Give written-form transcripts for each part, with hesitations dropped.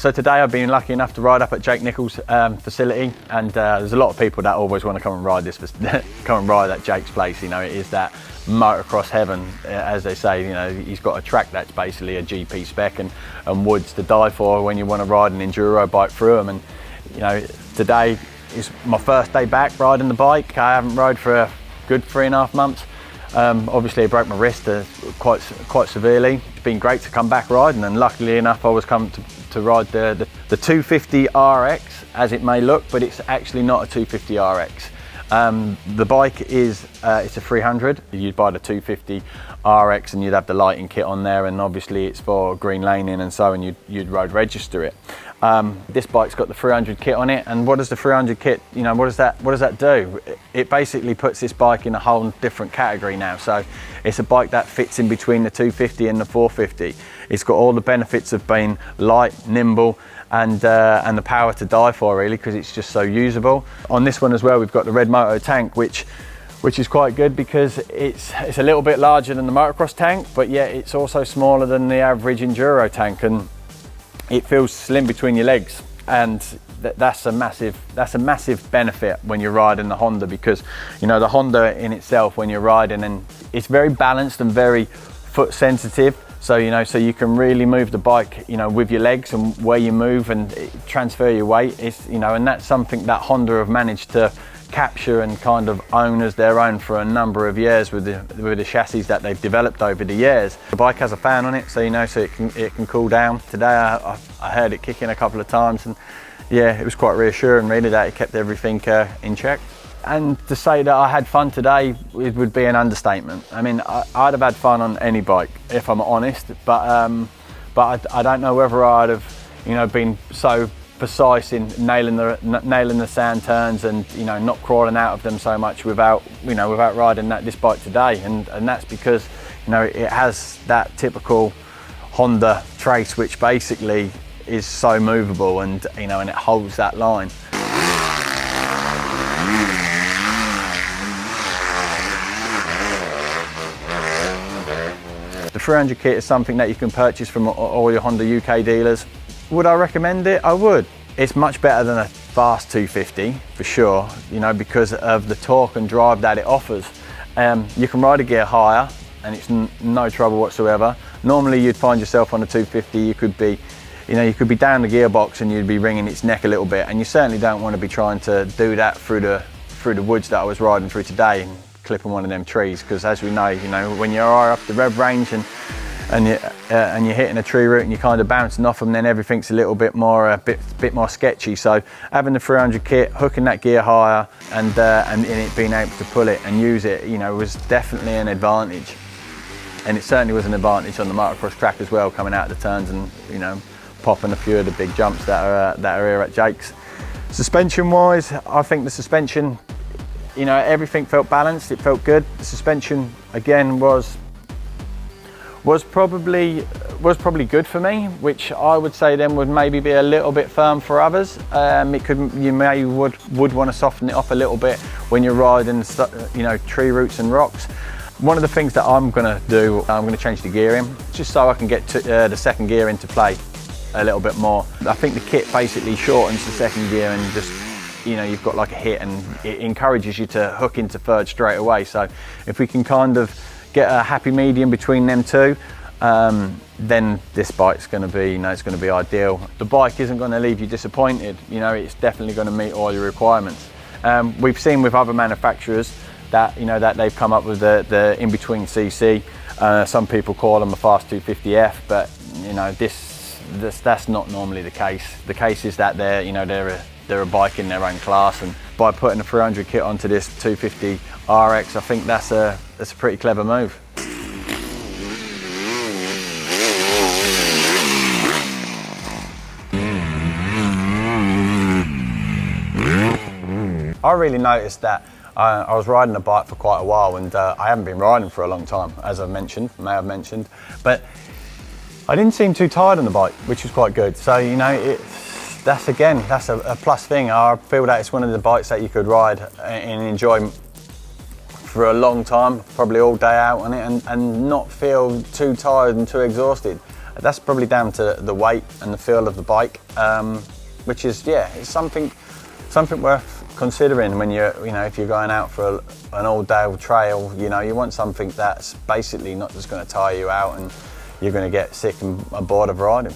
So today I've been lucky enough to ride up at Jake Nicholls' facility, and there's a lot of people that always want to come and ride this, come and ride at Jake's place. You know, it is that motocross heaven, as they say. You know, he's got a track that's basically a GP spec and woods to die for when you want to ride an enduro bike through them. And you know, today is my first day back riding the bike. I haven't rode for a good 3.5 months. Obviously I broke my wrist quite severely. It's been great to come back riding, and luckily enough I was coming to ride the 250RX, as it may look, but it's actually not a 250RX. The bike is it's a 300. You'd buy the 250RX and you'd have the lighting kit on there, and obviously it's for green laning and so, and you'd road register it. This bike's got the 300 kit on it, and what does the 300 kit, you know, what does that do? It basically puts this bike in a whole different category now. So it's a bike that fits in between the 250 and the 450. It's got all the benefits of being light, nimble, and the power to die for, really, because it's just so usable. On this one as well, we've got the red moto tank, which is quite good because it's a little bit larger than the motocross tank, but yet it's also smaller than the average enduro tank, and it feels slim between your legs, and that's a massive benefit when you're riding the Honda, because you know the Honda in itself, when you're riding, and it's very balanced and very foot sensitive. So you know, so you can really move the bike, you know, with your legs and where you move, and transfer your weight. It's, you know, and that's something that Honda have managed to capture and kind of own as their own for a number of years with the chassis that they've developed over the years. The bike has a fan on it, so you know, so it can cool down. Today I heard it kicking a couple of times, and yeah, it was quite reassuring, really, that it kept everything in check. And to say that I had fun today, it would be an understatement. I mean, I'd have had fun on any bike, if I'm honest, but I don't know whether I'd have, you know, been so precise in nailing the sand turns, and you know, not crawling out of them so much without riding this bike today. And that's because, you know, it has that typical Honda trace, which basically is so movable, and you know, and it holds that line. The 300 kit is something that you can purchase from all your Honda UK dealers. Would I recommend it? I would. It's much better than a fast 250 for sure, you know, because of the torque and drive that it offers. You can ride a gear higher and it's no trouble whatsoever. Normally you'd find yourself on a 250, you could be down the gearbox and you'd be wringing its neck a little bit, and you certainly don't want to be trying to do that through the woods that I was riding through today and clipping one of them trees, because as we know, you know, when you're up the rev range and you're hitting a tree root and you're kind of bouncing off them, then everything's a little bit more sketchy. So having the 300 kit, hooking that gear higher, and in it being able to pull it and use it, you know, was definitely an advantage. And it certainly was an advantage on the motocross track as well, coming out of the turns and, you know, popping a few of the big jumps that are here at Jake's. Suspension wise, I think the suspension, you know, everything felt balanced, it felt good. The suspension again was probably good for me, which I would say then would maybe be a little bit firm for others. You would want to soften it up a little bit when you're riding, you know, tree roots and rocks. One of the things that I'm going to do, I'm going to change the gearing, just so I can get the second gear into play a little bit more. I think the kit basically shortens the second gear, and just, you know, you've got like a hit, and it encourages you to hook into third straight away. So if we can kind of get a happy medium between them two, then this bike's going to be, you know, it's going to be ideal. The bike isn't going to leave you disappointed. You know, it's definitely going to meet all your requirements. We've seen with other manufacturers that, you know, that they've come up with the in-between CC. Some people call them a fast 250F, but you know, that's not normally the case. The case is that they're a bike in their own class, and by putting a 300 kit onto this 250RX, I think that's a pretty clever move. I really noticed that I was riding a bike for quite a while, and I haven't been riding for a long time, as I may have mentioned, but I didn't seem too tired on the bike, which was quite good. So, you know, that's a plus thing. I feel that it's one of the bikes that you could ride and enjoy for a long time, probably all day out on it, and not feel too tired and too exhausted. That's probably down to the weight and the feel of the bike, which is, yeah, it's something worth considering when if you're going out for an all-day trail. You want something that's basically not just going to tire you out and you're going to get sick and bored of riding.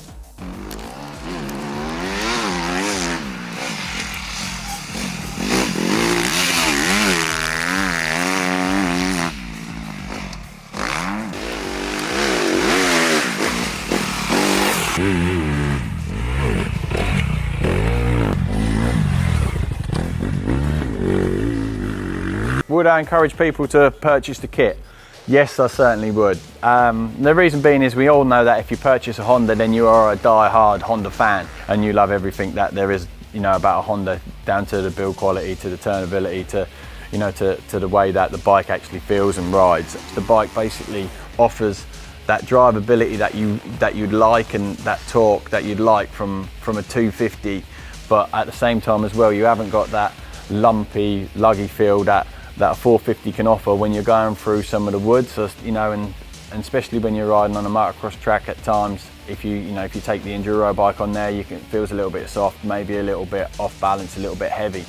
Would I encourage people to purchase the kit? Yes, I certainly would. The reason being is we all know that if you purchase a Honda, then you are a die-hard Honda fan and you love everything that there is, about a Honda, down to the build quality, to the turnability, to the way that the bike actually feels and rides. The bike basically offers that drivability that you'd like and that torque that you'd like from a 250, but at the same time as well, you haven't got that lumpy, luggy feel that a 450 can offer when you're going through some of the woods, and especially when you're riding on a motocross track at times. If you take the enduro bike on there, it feels a little bit soft, maybe a little bit off balance, a little bit heavy.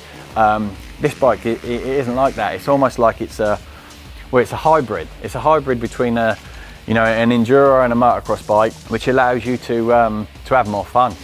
This bike, it isn't like that. It's almost like it's a hybrid. It's a hybrid between an enduro and a motocross bike, which allows you to have more fun.